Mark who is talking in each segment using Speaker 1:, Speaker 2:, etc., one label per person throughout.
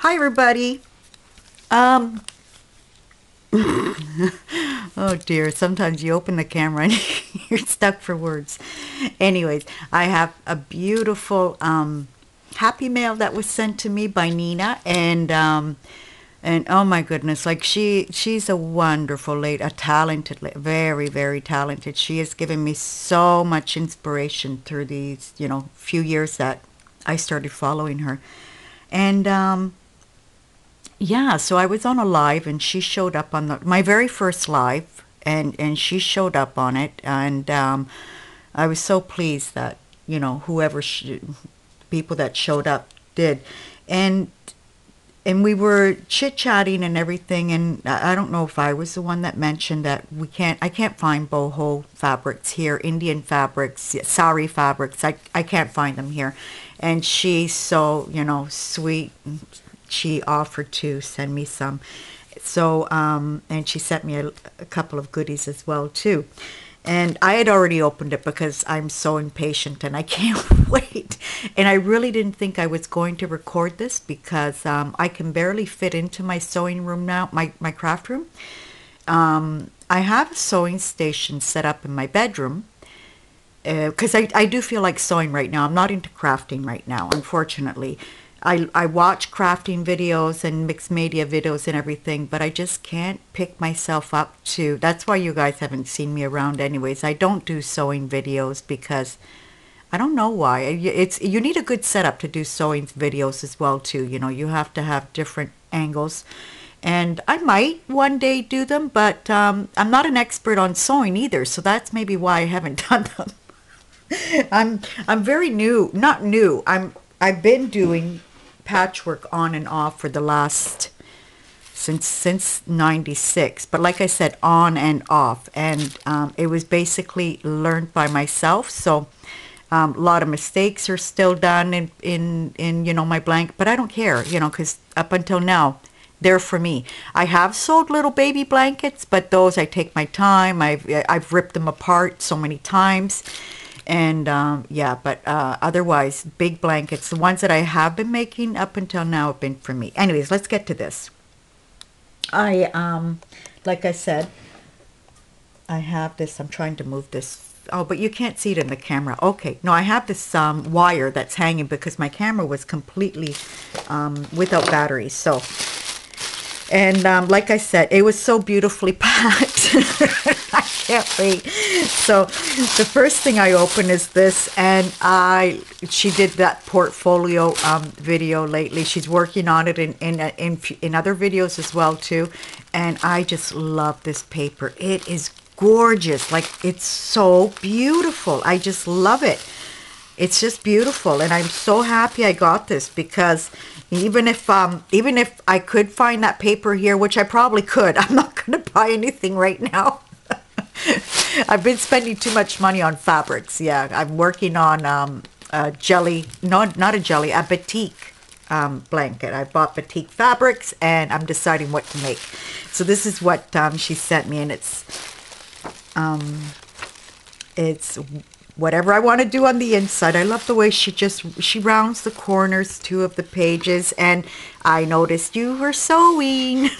Speaker 1: Hi, everybody. Um, oh dear, sometimes you open the camera and you're stuck for words. Anyways, I have a beautiful happy mail that was sent to me by Nina, and oh my goodness, like she's a wonderful lady, a talented, very, very talented. She has given me so much inspiration through these, few years that I started following her. And yeah, so I was on a live and she showed up on my very first live, and she showed up on it, and I was so pleased that, whoever people that showed up did. And we were chit-chatting and everything, and I don't know if I was the one that mentioned that I can't find boho fabrics here, Indian fabrics, sari fabrics. I can't find them here. And she's so, sweet. She offered to send me some. So, and she sent me a couple of goodies as well too. And I had already opened it because I'm so impatient and I can't wait. And I really didn't think I was going to record this because I can barely fit into my sewing room now, my craft room. I have a sewing station set up in my bedroom because I do feel like sewing right now. I'm not into crafting right now, unfortunately. I watch crafting videos and mixed media videos and everything, but I just can't pick myself up to. That's why you guys haven't seen me around anyways. I don't do sewing videos because I don't know why. You need a good setup to do sewing videos as well too. You have to have different angles. And I might one day do them, but I'm not an expert on sewing either, so that's maybe why I haven't done them. I'm very new, not new. I've been doing patchwork on and off for the last since 96, but like I said, on and off, and it was basically learned by myself. So a lot of mistakes are still done in my blanket, but I don't care, because up until now they're for me. I have sold little baby blankets, but those I take my time. I've ripped them apart so many times. And yeah, but otherwise, big blankets, the ones that I have been making up until now have been for me. Anyways, let's get to this. Like I said, I have this. I'm trying to move this. Oh, but you can't see it in the camera. Okay, no, I have this wire that's hanging because my camera was completely without batteries. So, and like I said, it was so beautifully packed. I can't wait. So the first thing I open is this, and she did that portfolio video lately. She's working on it in other videos as well too, and I just love this paper. It is gorgeous. Like, it's so beautiful. I just love it. It's just beautiful, and I'm so happy I got this because even if I could find that paper here, which I probably could, I'm not going to buy anything right now. I've been spending too much money on fabrics. Yeah, I'm working on a jelly, not a jelly, a batik blanket. I bought batik fabrics, and I'm deciding what to make. So this is what she sent me, and it's whatever I want to do on the inside. I love the way she rounds the corners too of the pages, and I noticed you were sewing.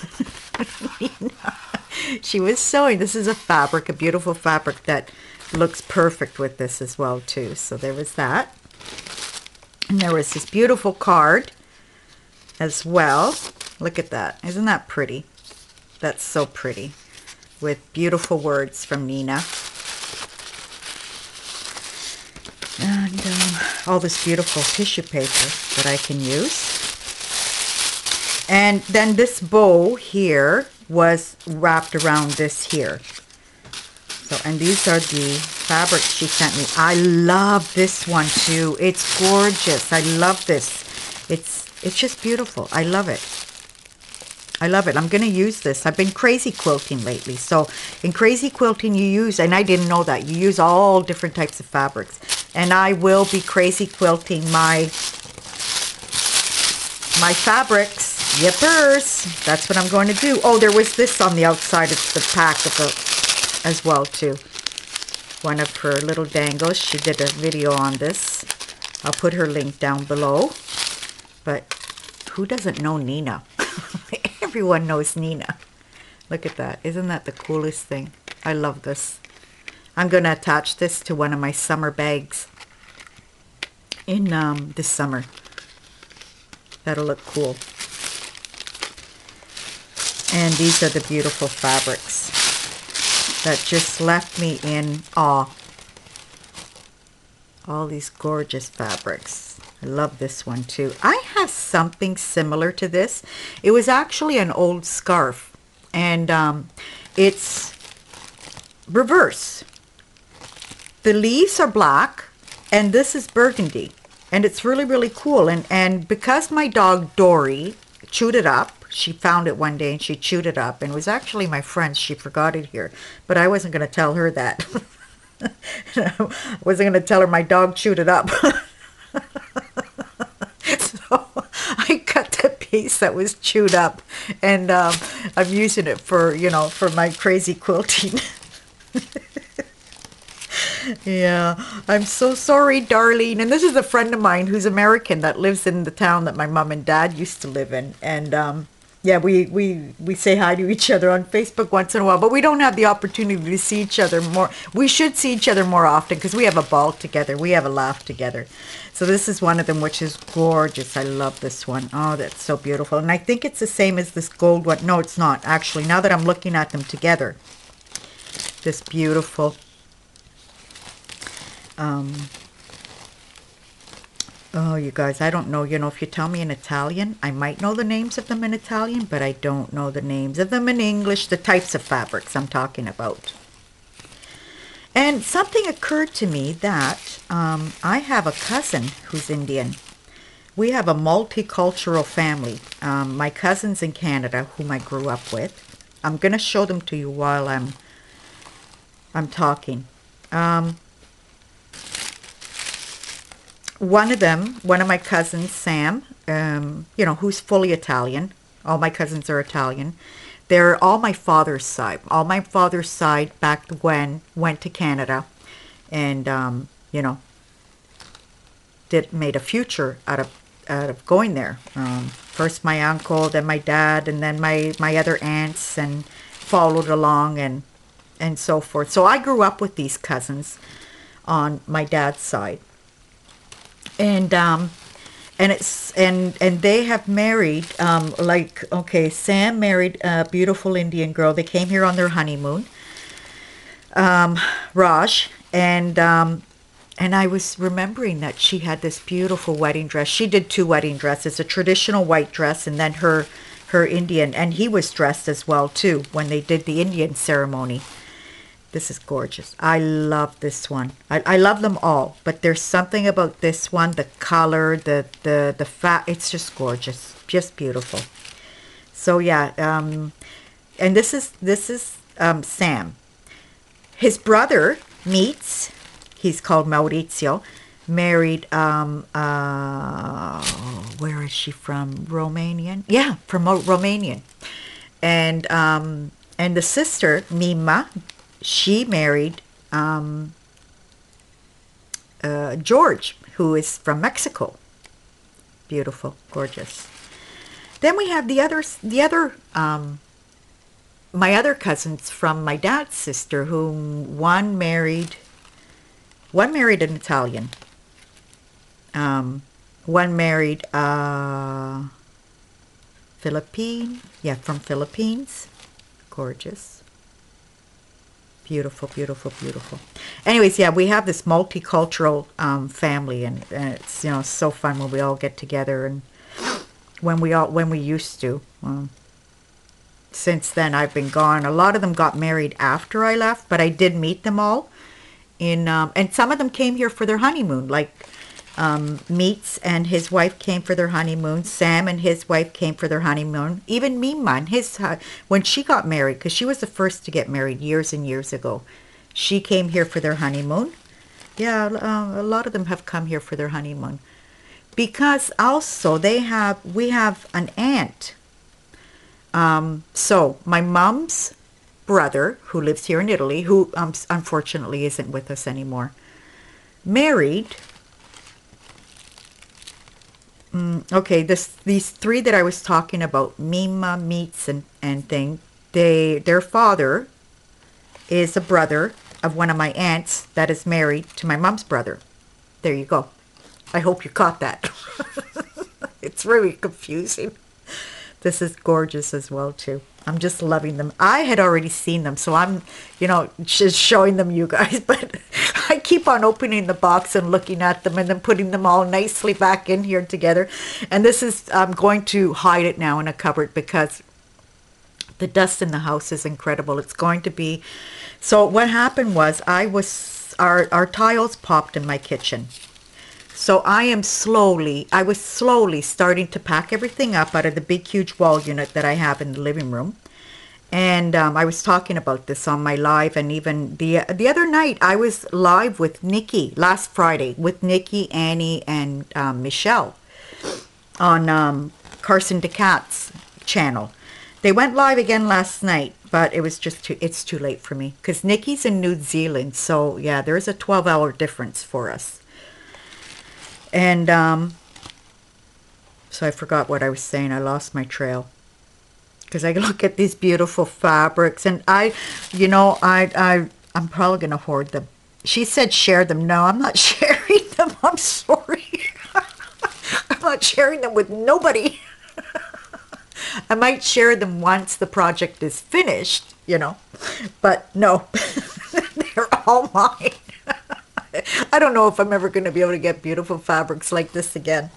Speaker 1: She was sewing. This is a fabric, a beautiful fabric that looks perfect with this as well too. So there was that. And there was this beautiful card as well. Look at that. Isn't that pretty? That's so pretty. With beautiful words from Nina. And all this beautiful tissue paper that I can use. And then this bow here was wrapped around this here. So, and these are the fabrics she sent me. I love this one too. It's gorgeous. I love this. It's just beautiful. I love it. I love it. I'm going to use this. I've been crazy quilting lately. So in crazy quilting you use, and I didn't know that, you use all different types of fabrics. And I will be crazy quilting my fabrics. Yippers. That's what I'm going to do. Oh, there was this on the outside of the pack as well too. One of her little dangles. She did a video on this. I'll put her link down below. But who doesn't know Nina? Everyone knows Nina. Look at that. Isn't that the coolest thing? I love this. I'm going to attach this to one of my summer bags in this summer. That'll look cool. And these are the beautiful fabrics that just left me in awe. All these gorgeous fabrics. I love this one too. I have something similar to this. It was actually an old scarf, and it's reverse. The leaves are black and this is burgundy, and it's really, really cool. And because my dog Dory chewed it up, she found it one day and she chewed it up, and it was actually my friend's. She forgot it here, but I wasn't going to tell her that. I wasn't going to tell her my dog chewed it up. So I cut the piece that was chewed up, and I'm using it for, you know, for my crazy quilting. Yeah, I'm so sorry, Darlene. And this is a friend of mine who's American that lives in the town that my mom and dad used to live in. And yeah, we say hi to each other on Facebook once in a while, but we don't have the opportunity to see each other more. We should see each other more often because we have a ball together. We have a laugh together. So this is one of them, which is gorgeous. I love this one. Oh, that's so beautiful. And I think it's the same as this gold one. No, it's not, actually. Now that I'm looking at them together. This beautiful... oh, you guys, I don't know. You know, if you tell me in Italian, I might know the names of them in Italian, but I don't know the names of them in English, the types of fabrics I'm talking about. And something occurred to me that I have a cousin who's Indian. We have a multicultural family. My cousins in Canada, whom I grew up with. I'm going to show them to you while I'm talking. One of my cousins, Sam, you know, who's fully Italian. All my cousins are Italian. They're all my father's side. All my father's side back when went to Canada, and you know, made a future out of going there. First my uncle, then my dad, and then my other aunts, and followed along and so forth. So I grew up with these cousins on my dad's side. And they have married, like, okay, Sam married a beautiful Indian girl. They came here on their honeymoon, Raj, and I was remembering that she had this beautiful wedding dress. She did two wedding dresses, a traditional white dress, and then her Indian, and he was dressed as well too when they did the Indian ceremony. This is gorgeous. I love this one. I love them all, but there's something about this one, the color, the fat, it's just gorgeous, just beautiful. So yeah, and this is Sam. His brother meets, he's called Maurizio, married, where is she from? Romanian? Yeah, from Romanian. And the sister, Mima, she married George, who is from Mexico. Beautiful, gorgeous. Then we have my other cousins from my dad's sister, whom one married an Italian. One married Philippine, yeah, from Philippines. Gorgeous. Beautiful, beautiful, beautiful. Anyways, yeah, we have this multicultural family, and it's, you know, so fun when we all get together, and when we used to. Since then, I've been gone. A lot of them got married after I left, but I did meet them all in, and some of them came here for their honeymoon, like Meets and his wife came for their honeymoon. Sam and his wife came for their honeymoon. Even Mima, when she got married, because she was the first to get married years and years ago, she came here for their honeymoon. Yeah, a lot of them have come here for their honeymoon. Because also we have an aunt. So my mom's brother, who lives here in Italy, who unfortunately isn't with us anymore, married Okay, these three that I was talking about, Mima, Meats, and thing, their father is a brother of one of my aunts that is married to my mom's brother. There you go. I hope you caught that. It's really confusing. This is gorgeous as well too. I'm just loving them. I had already seen them, so I'm, just showing them you guys, but I keep on opening the box and looking at them and then putting them all nicely back in here together. And this is, I'm going to hide it now in a cupboard because the dust in the house is incredible. It's going to be, so what happened was our tiles popped in my kitchen. So I was slowly starting to pack everything up out of the big, huge wall unit that I have in the living room. And I was talking about this on my live, and even the other night I was live with Nikki last Friday with Nikki, Annie, and Michelle on Carson DeCat's channel. They went live again last night, but it was just it's too late for me because Nikki's in New Zealand. So yeah, there's a 12-hour difference for us. And so I forgot what I was saying. I lost my trail because I look at these beautiful fabrics, and I'm probably gonna hoard them. She said share them. No, I'm not sharing them. I'm sorry. I'm not sharing them with nobody. I might share them once the project is finished, but no, they're all mine. I don't know if I'm ever going to be able to get beautiful fabrics like this again.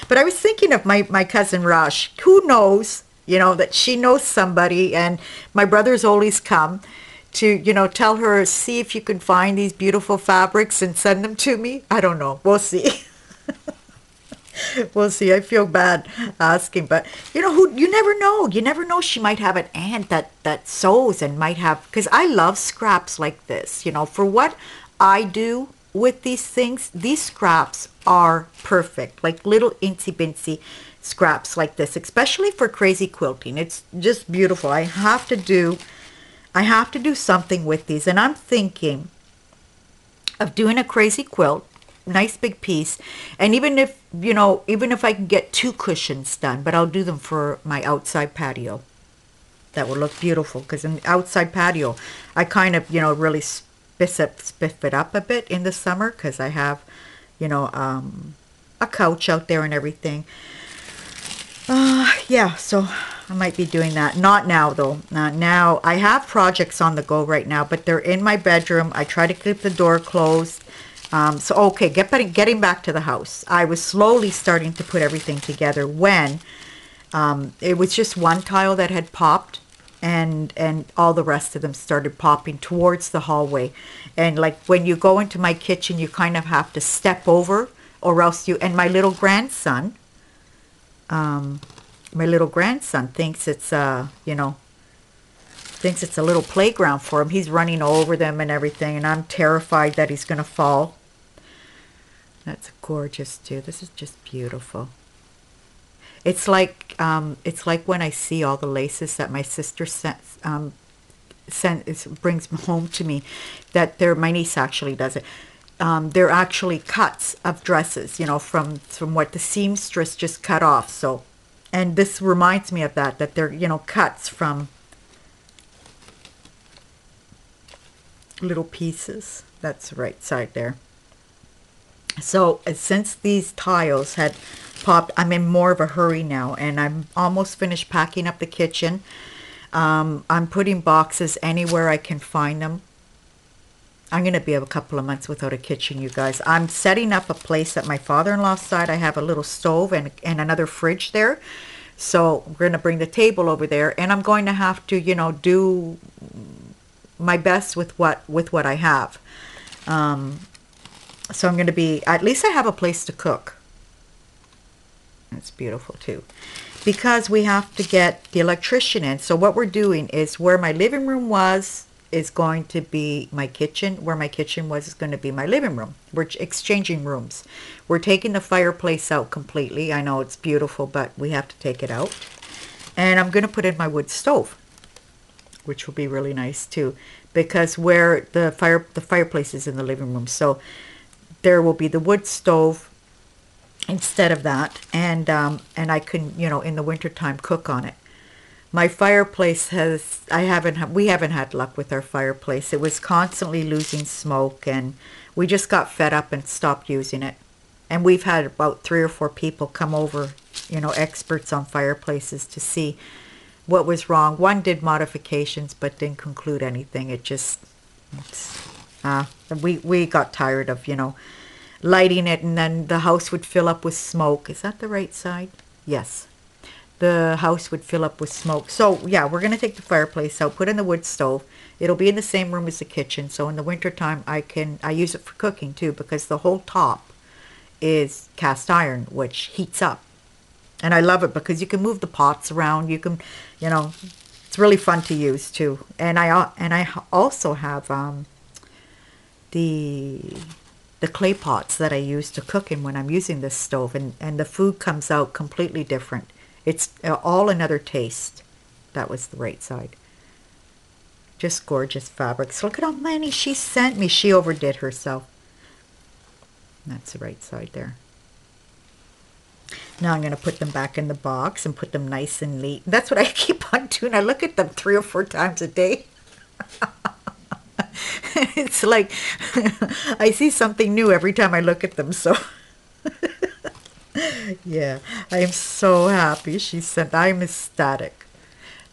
Speaker 1: But I was thinking of my cousin Rosh. Who knows, that she knows somebody, and my brothers always come to, tell her, see if you can find these beautiful fabrics and send them to me. I don't know. We'll see. We'll see. I feel bad asking, but you never know. You never know. She might have an aunt that sews and might have, because I love scraps like this, for what I do with these things. These scraps are perfect, like little incy bincy scraps like this, especially for crazy quilting. It's just beautiful. I have to do something with these, and I'm thinking of doing a crazy quilt, nice big piece, and even if I can get 2 cushions done, but I'll do them for my outside patio. That would look beautiful, because in the outside patio I kind of really spiff it up a bit in the summer, because I have a couch out there and everything. Yeah, so I might be doing that. Not now though. Not now. I have projects on the go right now, but they're in my bedroom. I try to keep the door closed. So okay, getting back to the house. I was slowly starting to put everything together when it was just one tile that had popped, and all the rest of them started popping towards the hallway. And like when you go into my kitchen, you kind of have to step over, or else and my little grandson thinks it's thinks it's a little playground for him. He's running over them and everything, and I'm terrified that he's gonna fall. That's gorgeous too. This is just beautiful. It's like when I see all the laces that my sister brings home to me, that my niece actually does it. They're actually cuts of dresses, from what the seamstress just cut off. So, and this reminds me of that they're, cuts from little pieces. That's the right side there. So since these tiles had popped, I'm in more of a hurry now, and I'm almost finished packing up the kitchen. I'm putting boxes anywhere I can find them. I'm going to be a couple of months without a kitchen, you guys. I'm setting up a place at my father-in-law's side. I have a little stove and another fridge there. So we're going to bring the table over there, and I'm going to have to, do my best with what I have. So I'm going to be, at least I have a place to cook. It's beautiful too, because we have to get the electrician in. So what we're doing is, where my living room was is going to be my kitchen. Where my kitchen was is going to be my living room. We're exchanging rooms. We're taking the fireplace out completely. I know it's beautiful, but we have to take it out. And I'm going to put in my wood stove, which will be really nice too, because where the fireplace is in the living room. So there will be the wood stove, instead of that, and I can, you know, in the wintertime cook on it. My fireplace has, we haven't had luck with our fireplace. It was constantly losing smoke, and we just got fed up and stopped using it. And we've had about 3 or 4 people come over, you know, experts on fireplaces, to see what was wrong. One did modifications but didn't conclude anything. It just, we got tired of, you know, lighting it and then the house would fill up with smoke. Is that the right side? Yes. The house would fill up with smoke. So yeah, we're going to take the fireplace out, put in the wood stove. It'll be in the same room as the kitchen. So in the wintertime, I use it for cooking too, because the whole top is cast iron, which heats up. And I love it because you can move the pots around. You can, you know, it's really fun to use too. And I also have the clay pots that I use to cook in when I'm using this stove, and the food comes out completely different. It's all another taste. That was the right side. Just gorgeous fabrics. Look at how many she sent me. She overdid herself. That's the right side there. Now I'm going to put them back in the box and put them nice and neat. That's what I keep on doing. I look at them 3 or 4 times a day. It's like I see something new every time I look at them. So yeah, I am so happy she sent. I'm ecstatic.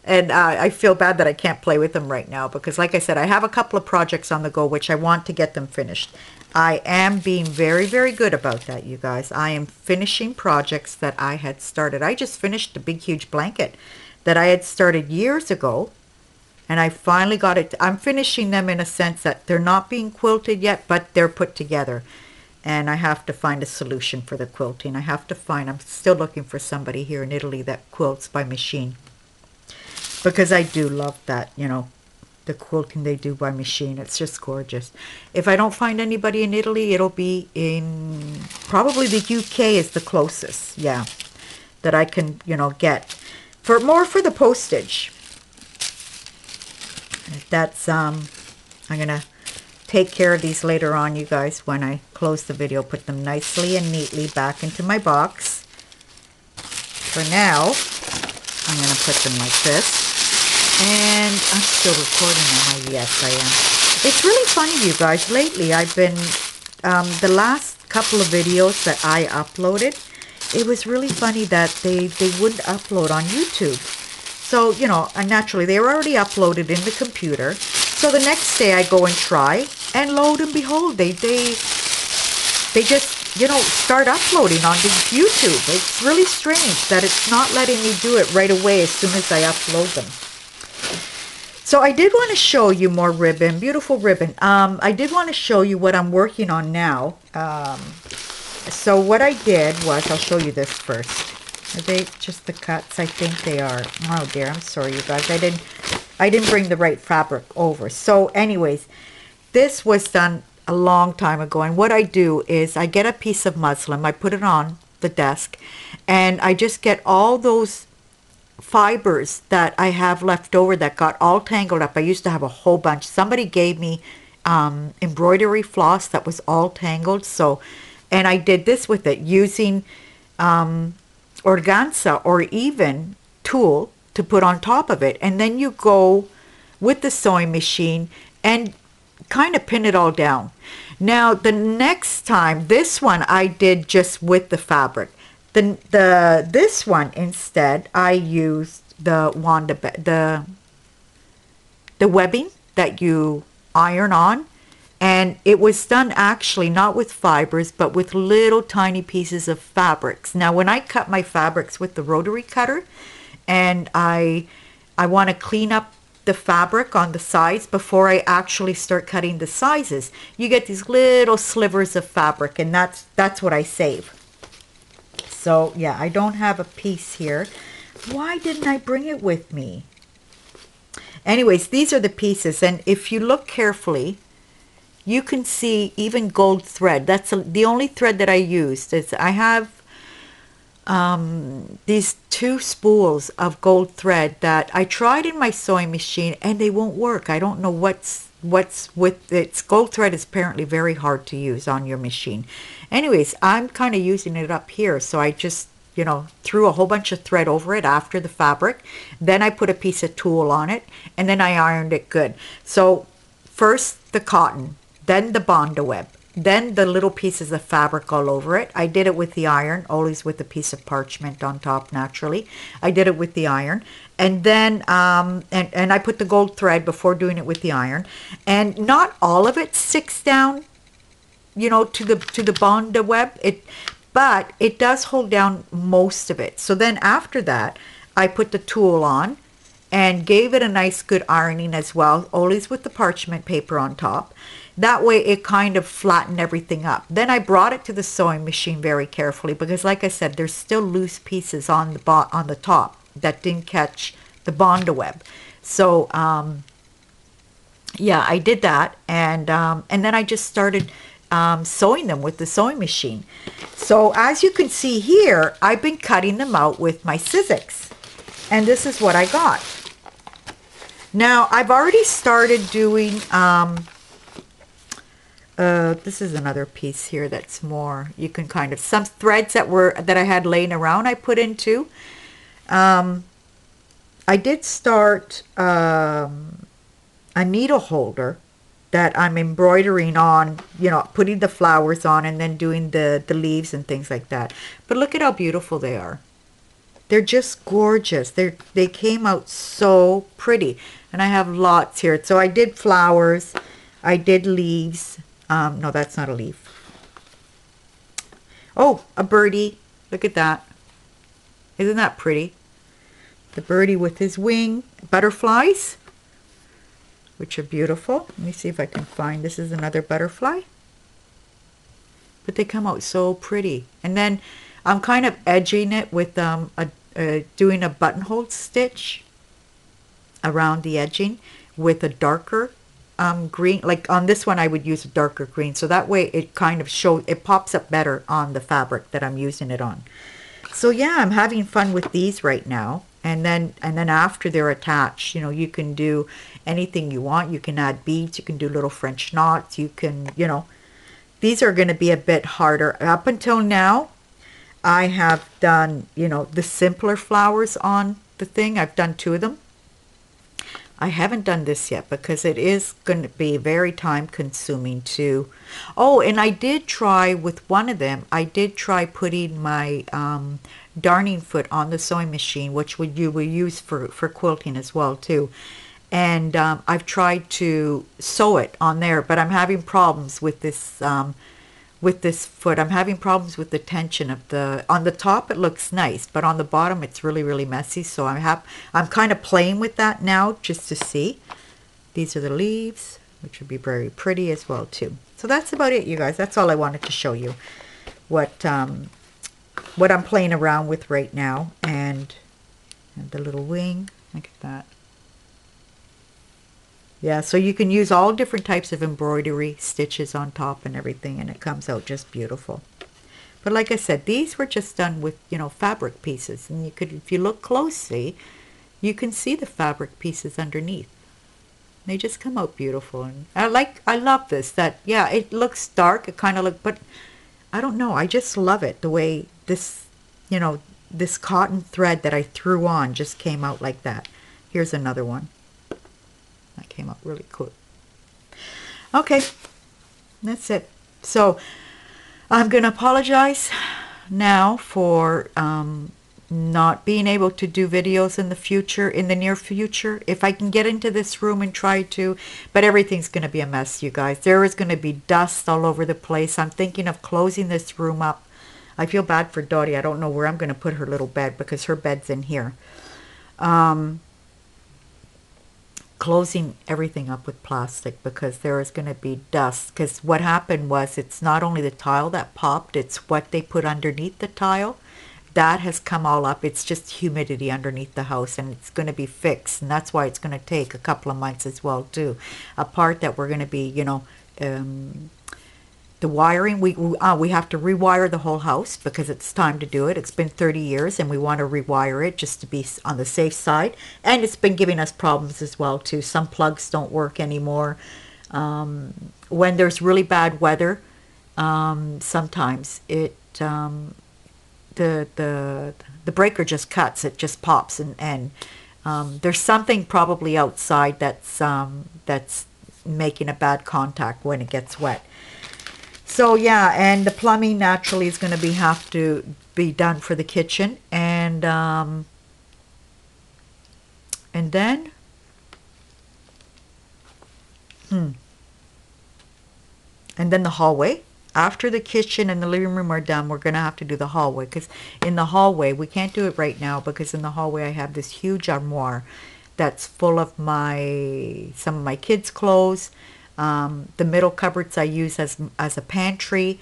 Speaker 1: And I feel bad that I can't play with them right now because, like I said, I have a couple of projects on the go which I want to get them finished. I am being very, very good about that, you guys. I am finishing projects that I had started. I just finished the big, huge blanket that I had started years ago. And I finally got it. I'm finishing them in a sense that they're not being quilted yet, but they're put together. And I have to find a solution for the quilting. I'm still looking for somebody here in Italy that quilts by machine. Because I do love that, you know, the quilting they do by machine. It's just gorgeous. If I don't find anybody in Italy, it'll be in, probably the UK is the closest, yeah, that I can, you know, get. For the postage. That's, I'm going to take care of these later on, you guys, when I close the video. Put them nicely and neatly back into my box. For now, I'm going to put them like this. And I'm still recording now. Yes, I am. It's really funny, you guys. Lately, I've been, the last couple of videos that I uploaded, it was really funny that they wouldn't upload on YouTube. So, you know, naturally, they were already uploaded in the computer. So the next day I go and try, and lo and behold, they just, you know, start uploading on YouTube. It's really strange that it's not letting me do it right away as soon as I upload them. So I did want to show you more ribbon, beautiful ribbon. I did want to show you what I'm working on now. So what I did was, I'll show you this first. Are they just the cuts? I think they are. Oh dear, I'm sorry, you guys. I didn't bring the right fabric over. So anyways, this was done a long time ago. And what I do is I get a piece of muslin, I put it on the desk, and I just get all those fibers that I have left over that got all tangled up. I used to have a whole bunch. Somebody gave me embroidery floss that was all tangled. So, and I did this with it using organza or even tulle to put on top of it. And then you go with the sewing machine and kind of pin it all down. Now the next time, this one I did just with the fabric. This one instead, I used the webbing that you iron on, and it was done actually not with fibers but with little tiny pieces of fabrics. Now when I cut my fabrics with the rotary cutter, and I want to clean up the fabric on the sides before I actually start cutting the sizes, you get these little slivers of fabric, and that's what I save. So yeah, I don't have a piece here. Why didn't I bring it with me? Anyways, these are the pieces, and if you look carefully, you can see even gold thread. That's the only thread that I used. I have these 2 spools of gold thread that I tried in my sewing machine, and they won't work. I don't know what's what's with its gold thread is apparently very hard to use on your machine. Anyways, I'm kind of using it up here, so I just, you know, threw a whole bunch of thread over it after the fabric. Then I put a piece of tulle on it, and then I ironed it good. So first the cotton, then the Bondo web, then the little pieces of fabric all over it. I did it with the iron, always with a piece of parchment on top naturally. I did it with the iron. And then, and I put the gold thread before doing it with the iron. And not all of it sticks down, you know, to the Bondo web. But it does hold down most of it. So then after that, I put the tulle on and gave it a nice good ironing as well, always with the parchment paper on top. That way it kind of flattened everything up. Then I brought it to the sewing machine very carefully because, like I said, there's still loose pieces on the top that didn't catch the Bondo web. So yeah, I did that, and then I just started sewing them with the sewing machine. So as you can see here, I've been cutting them out with my Sizzix, and this is what I got. Now I've already started doing this is another piece here that's more, you can kind of, some threads that I had laying around I put into. I did start a needle holder that I'm embroidering on, you know, putting the flowers on and then doing the leaves and things like that. But look at how beautiful they are. They're just gorgeous. They came out so pretty. And I have lots here. So I did flowers. I did leaves. No, that's not a leaf. Oh, a birdie. Look at that. Isn't that pretty? The birdie with his wing. Butterflies, which are beautiful. Let me see if I can find, this is another butterfly. But they come out so pretty. And then I'm kind of edging it with doing a buttonhole stitch around the edging with a darker green. Like on this one I would use a darker green, so that way it kind of shows, it pops up better on the fabric that I'm using it on. So yeah, I'm having fun with these right now. And then after they're attached, you know, you can do anything you want. You can add beads, you can do little French knots, you can, you know, these are going to be a bit harder. Up until now, I have done, you know, the simpler flowers on the thing. I've done 2 of them. I haven't done this yet because it is going to be very time consuming too. Oh, and I did try with one of them, I did try putting my darning foot on the sewing machine, which you will use for quilting as well too. And I've tried to sew it on there, but I'm having problems with this foot. I'm having problems with the tension of on the top it looks nice, but on the bottom it's really, really messy. So I'm kind of playing with that now just to see. These are the leaves, which would be very pretty as well too. So that's about it, you guys. That's all I wanted to show you. What I'm playing around with right now, and the little wing. Look at that. Yeah, so you can use all different types of embroidery stitches on top and everything, and it comes out just beautiful. But like I said, these were just done with, you know, fabric pieces, and you could, if you look closely, you can see the fabric pieces underneath. They just come out beautiful, and I love this. That, yeah, it looks dark. It kind of look, but I don't know. I just love it the way this, you know, this cotton thread that I threw on just came out like that. Here's another one. That came out really cool. Okay, that's it. So I'm going to apologize now for not being able to do videos in the near future. If I can get into this room and try to, but everything's going to be a mess, you guys. There is going to be dust all over the place. I'm thinking of closing this room up. I feel bad for Dottie. I don't know where I'm going to put her little bed because her bed's in here. Closing everything up with plastic because there is going to be dust. Because what happened was, it's not only the tile that popped, it's what they put underneath the tile that has come all up. It's just humidity underneath the house, and it's going to be fixed, and that's why it's going to take a couple of months as well too. A part that we're going to be, you know, the wiring, we have to rewire the whole house because it's time to do it. It's been 30 years and we want to rewire it just to be on the safe side. And it's been giving us problems as well too. Some plugs don't work anymore. When there's really bad weather, sometimes the breaker just cuts, it just pops, and there's something probably outside that's making a bad contact when it gets wet. So yeah, and the plumbing naturally is going to have to be done for the kitchen, and then and then the hallway. After the kitchen and the living room are done, we're going to have to do the hallway, because in the hallway, we can't do it right now, because in the hallway I have this huge armoire that's full of some of my kids' clothes. The middle cupboards I use as a pantry,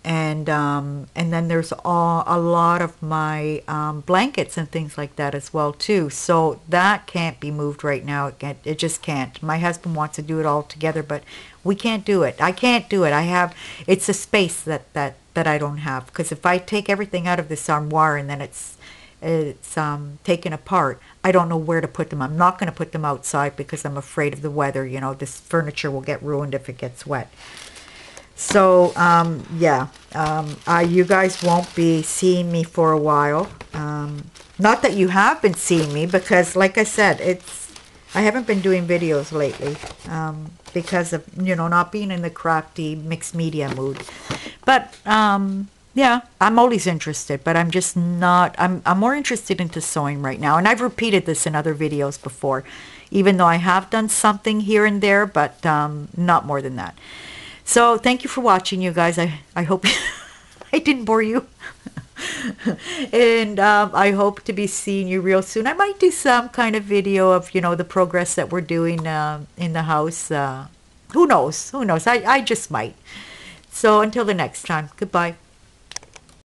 Speaker 1: and then there's a lot of my blankets and things like that as well too. So that can't be moved right now. It just can't. My husband wants to do it all together, but we can't do it. I can't do it. It's a space that I don't have, because if I take everything out of this armoire and then it's taken apart, I don't know where to put them. I'm not going to put them outside because I'm afraid of the weather. You know, this furniture will get ruined if it gets wet. So yeah, you guys won't be seeing me for a while. Not that you have been seeing me, because like I said, I haven't been doing videos lately because of, you know, not being in the crafty mixed media mood. But yeah, I'm always interested, but I'm just not, I'm more interested into sewing right now. And I've repeated this in other videos before, even though I have done something here and there, but not more than that. So thank you for watching, you guys. I hope I didn't bore you. And I hope to be seeing you real soon. I might do some kind of video of, you know, the progress that we're doing in the house. Who knows? Who knows? I just might. So until the next time, goodbye.